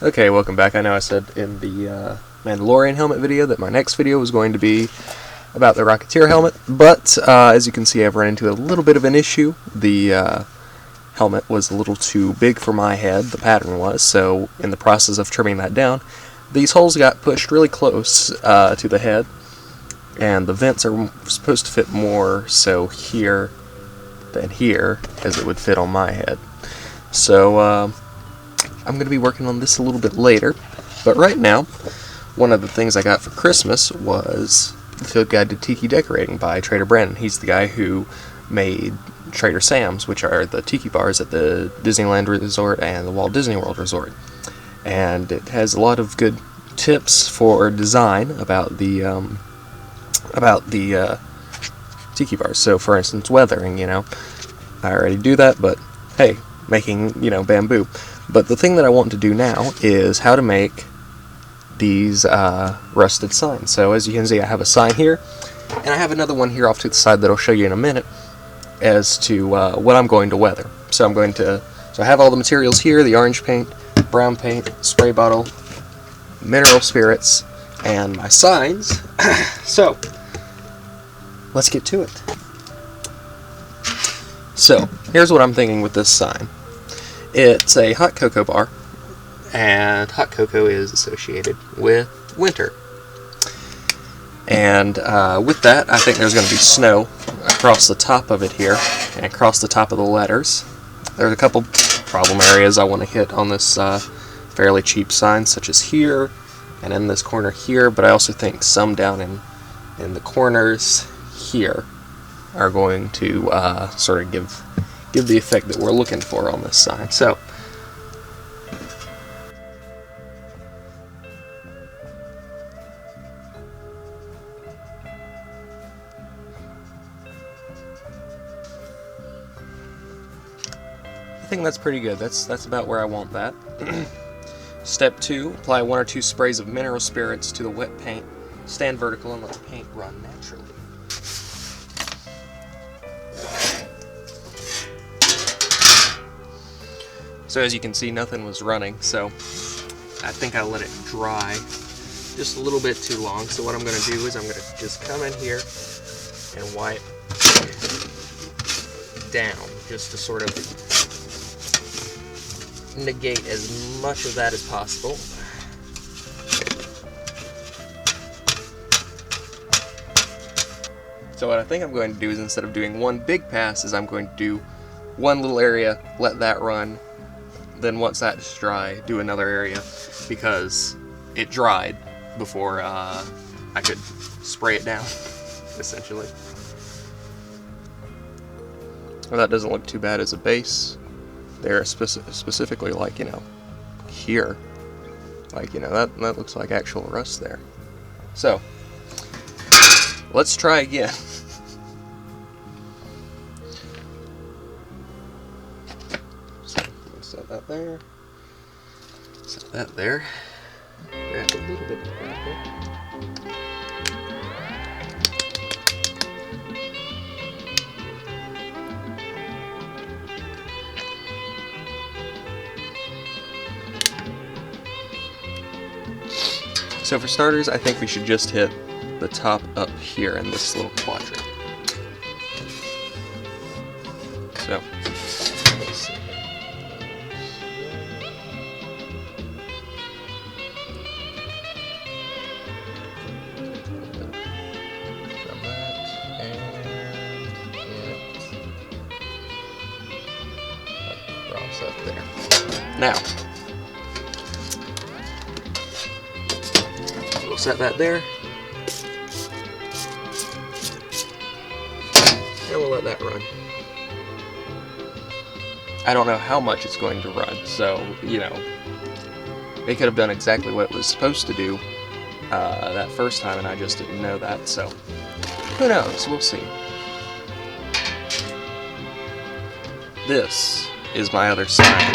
Okay, welcome back. I know I said in the Mandalorian helmet video that my next video was going to be about the Rocketeer helmet, but as you can see I've run into a little bit of an issue. The helmet was a little too big for my head, the pattern was, so in the process of trimming that down, these holes got pushed really close to the head, and the vents are supposed to fit more so here than here, as it would fit on my head. So I'm going to be working on this a little bit later, but right now, one of the things I got for Christmas was the Field Guide to Tiki Decorating by Trader Brandon. He's the guy who made Trader Sam's, which are the tiki bars at the Disneyland Resort and the Walt Disney World Resort. And it has a lot of good tips for design about the tiki bars. So, for instance, weathering, I already do that, but hey, making, bamboo. But the thing that I want to do now is how to make these rusted signs. So as you can see, I have a sign here, and I have another one here off to the side that I'll show you in a minute as to what I'm going to weather. So I have all the materials here: the orange paint, brown paint, spray bottle, mineral spirits, and my signs. So let's get to it. So here's what I'm thinking with this sign. It's a hot cocoa bar, and hot cocoa is associated with winter. And with that, I think there's going to be snow across the top of it here, and across the top of the letters. There's a couple problem areas I want to hit on this fairly cheap sign, such as here, and in this corner here, but I also think some down in the corners here are going to sort of give the effect that we're looking for on this sign. So I think that's pretty good. That's about where I want that. Step 2, apply 1 or 2 sprays of mineral spirits to the wet paint. Stand vertical and let the paint run naturally. So as you can see, nothing was running, so I think I let it dry just a little bit too long. So what I'm going to do is I'm going to just come in here and wipe down just to sort of negate as much of that as possible. So what I think I'm going to do is, instead of doing one big pass, is I'm going to do one little area, let that run, then once that's dry, do another area, because it dried before I could spray it down, essentially. Well, that doesn't look too bad as a base. They're specifically like, here. Like, that looks like actual rust there. So, let's try again. Set that there. Set that there. Grab a little bit of gravel. So for starters, I think we should just hit the top up here in this little quadrant. So, let's see. From that, and it drops up there. Now, we'll set that there, and we'll let that run. I don't know how much it's going to run, so, they could have done exactly what it was supposed to do that first time, and I just didn't know that, so who knows, we'll see. This is my other sign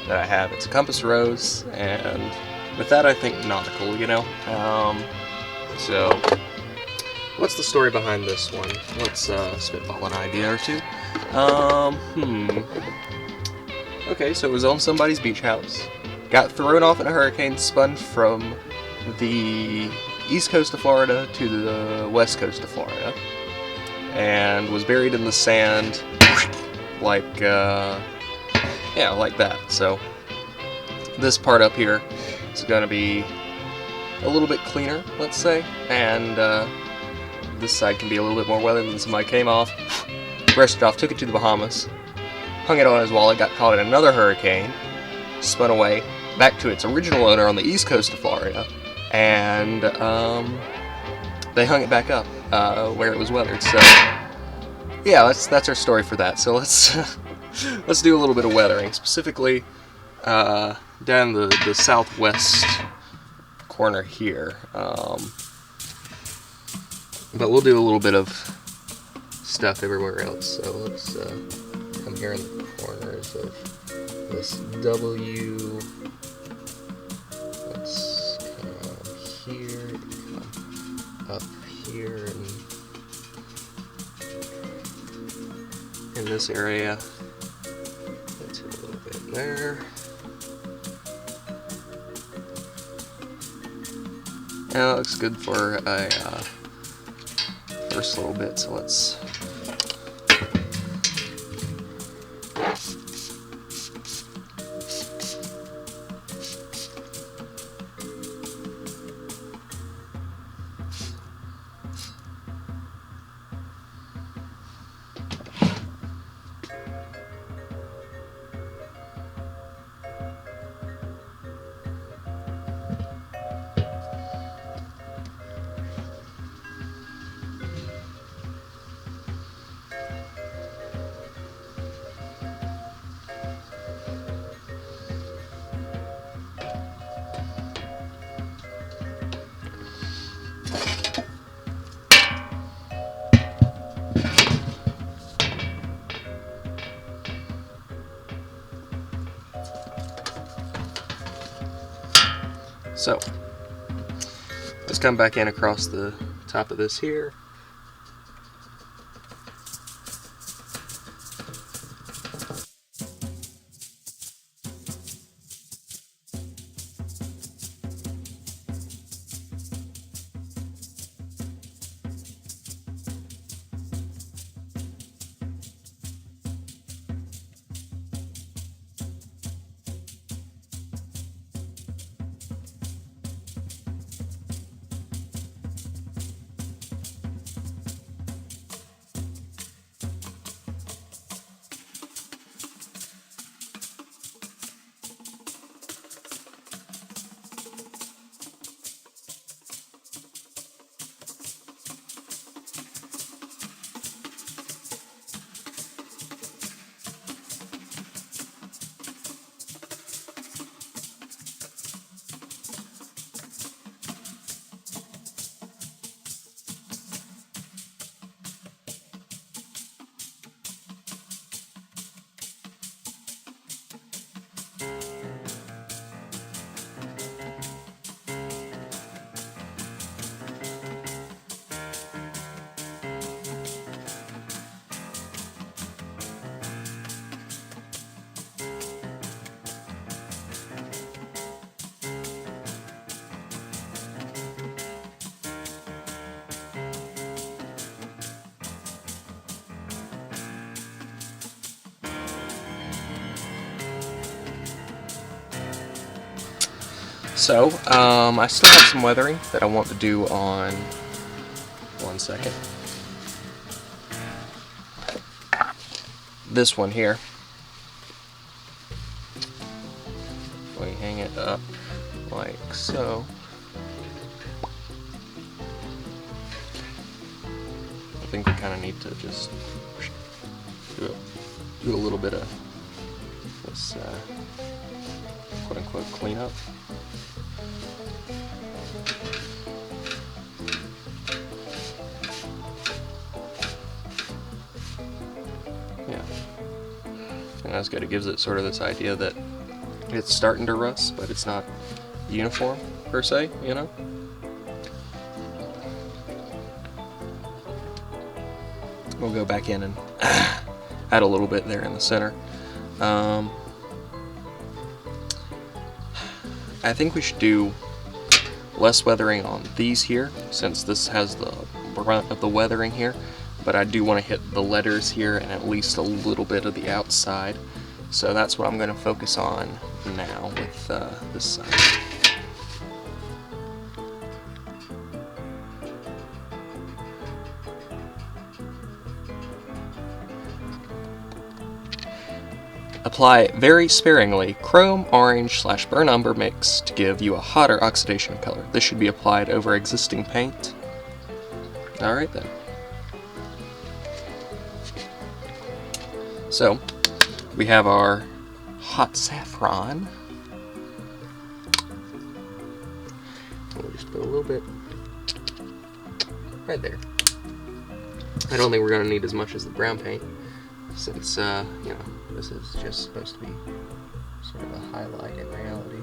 that I have. It's a compass rose, and with that I think nautical, so what's the story behind this one? Let's spitball an idea or two. Okay, so it was on somebody's beach house. got thrown off in a hurricane, spun from the east coast of Florida to the west coast of Florida, and was buried in the sand like, yeah, like that. So this part up here is going to be a little bit cleaner, let's say, and this side can be a little bit more weathered. Than somebody came off, brushed it off, took it to the Bahamas, hung it on his wallet, got caught in another hurricane, spun away back to its original owner on the east coast of Florida, and they hung it back up where it was weathered. So yeah, that's our story for that. So let's let's do a little bit of weathering, specifically down the southwest corner here. But we'll do a little bit of stuff everywhere else. So let's come here in the corners of this W. Let's come here, come up here, and in this area. Let's hit a little bit there. And that looks good for a first little bit, so let's let's come back in across the top of this here. So, I still have some weathering that I want to do on, one second, this one here. We hang it up like so. I think we kind of need to just do a little bit of this quote-unquote cleanup. Yeah, and that's good. It gives it sort of this idea that it's starting to rust, but it's not uniform per se, you know? We'll go back in and add a little bit there in the center. I think we should do less weathering on these here, since this has the brunt of the weathering here, but I do want to hit the letters here and at least a little bit of the outside. So that's what I'm going to focus on now with this sign. Apply very sparingly chrome, orange / burnt umber mix to give you a hotter oxidation color. This should be applied over existing paint. Alright then. So, we have our hot saffron. We'll just put a little bit right there. I don't think we're going to need as much as the brown paint, since, you know, this is just supposed to be sort of a highlight in reality.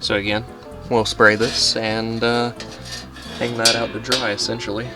So again, we'll spray this and hang that out to dry, essentially.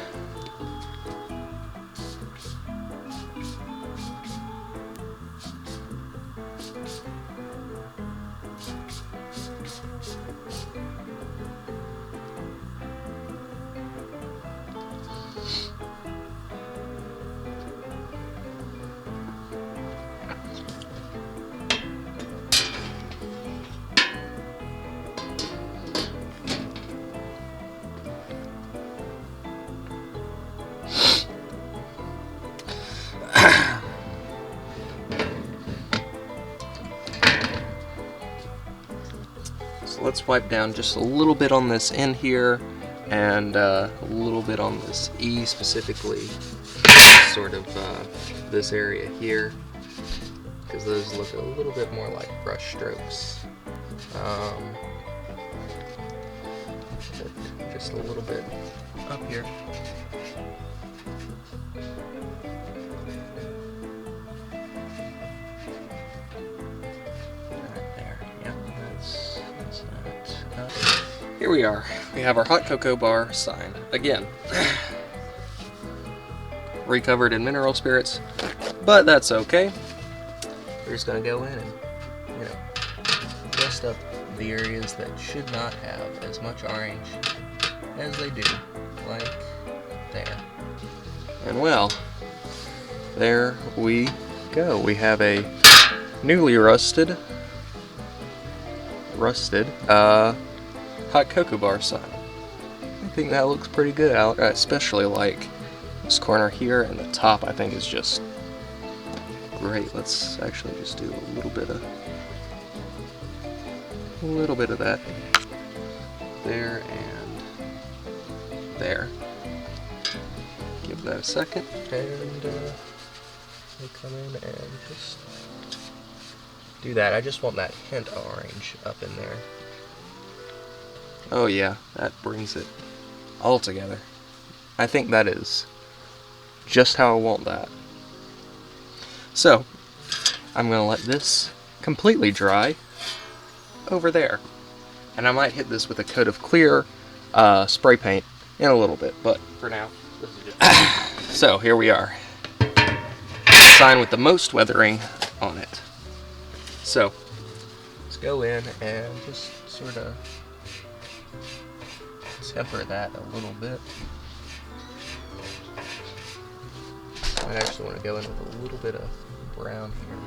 So let's wipe down just a little bit on this end here, and a little bit on this E specifically, sort of this area here, because those look a little bit more like brush strokes. Just a little bit up here. Here we are. We have our hot cocoa bar sign. Again, recovered in mineral spirits, but that's okay. We're just gonna go in and, you know, dust up the areas that should not have as much orange as they do, like there. And well, there we go. We have a newly rusted hot cocoa bar sign. I think that looks pretty good. I especially like this corner here, and the top I think is just great. Let's actually just do a little bit of that there and there. Give that a second, and we'll come in and just do that. I just want that hint of orange up in there. Oh yeah, that brings it all together. I think that is just how I want that. So, I'm going to let this completely dry over there. And I might hit this with a coat of clear spray paint in a little bit, but for now, this is just so here we are. Sign with the most weathering on it. So, let's go in and just sort of temper that a little bit. I actually want to go in with a little bit of brown here.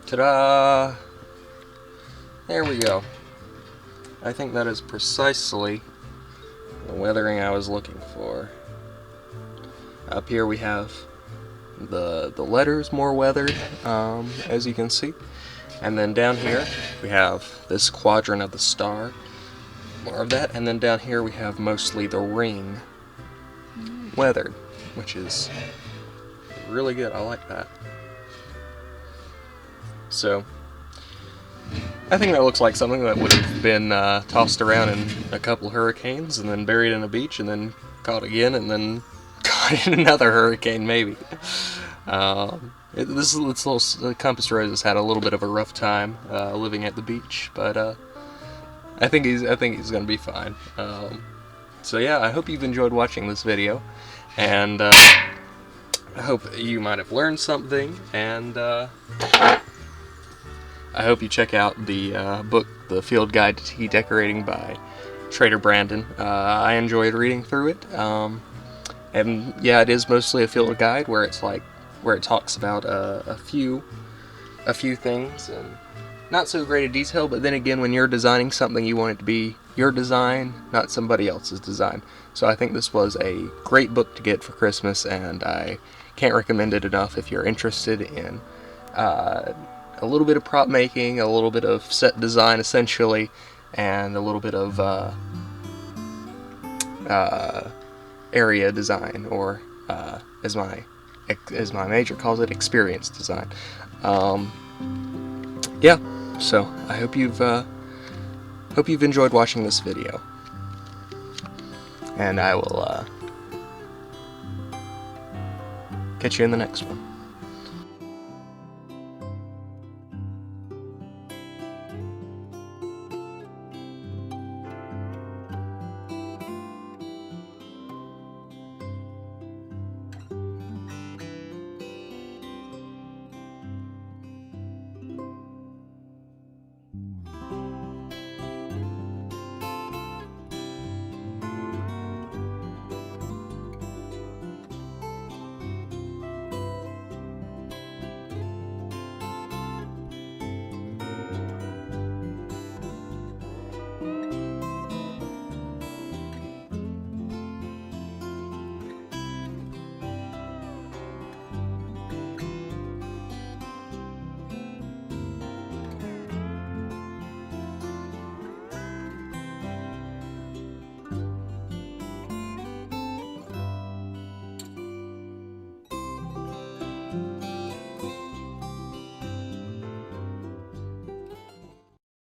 Ta-da! There we go. I think that is precisely the weathering I was looking for. Up here we have The letter's more weathered, as you can see. And then down here we have this quadrant of the star, more of that. And then down here we have mostly the ring weathered, which is really good. I like that. So I think that looks like something that would have been tossed around in a couple hurricanes and then buried in a beach and then caught again and then caught in another hurricane, maybe. This little Compass Rose has had a little bit of a rough time living at the beach, but I think he's gonna be fine. So yeah, I hope you've enjoyed watching this video, and I hope you might have learned something, and I hope you check out the book, The Field Guide to Tea Decorating by Trader Brandon. I enjoyed reading through it, and yeah, it is mostly a field guide where it talks about a few things and not so great a detail. But then again, when you're designing something, you want it to be your design, not somebody else's design. So I think this was a great book to get for Christmas, and I can't recommend it enough if you're interested in a little bit of prop making, a little bit of set design essentially, and a little bit of area design, or as my major calls it, experience design. Yeah, so I hope you've enjoyed watching this video, and I will catch you in the next one.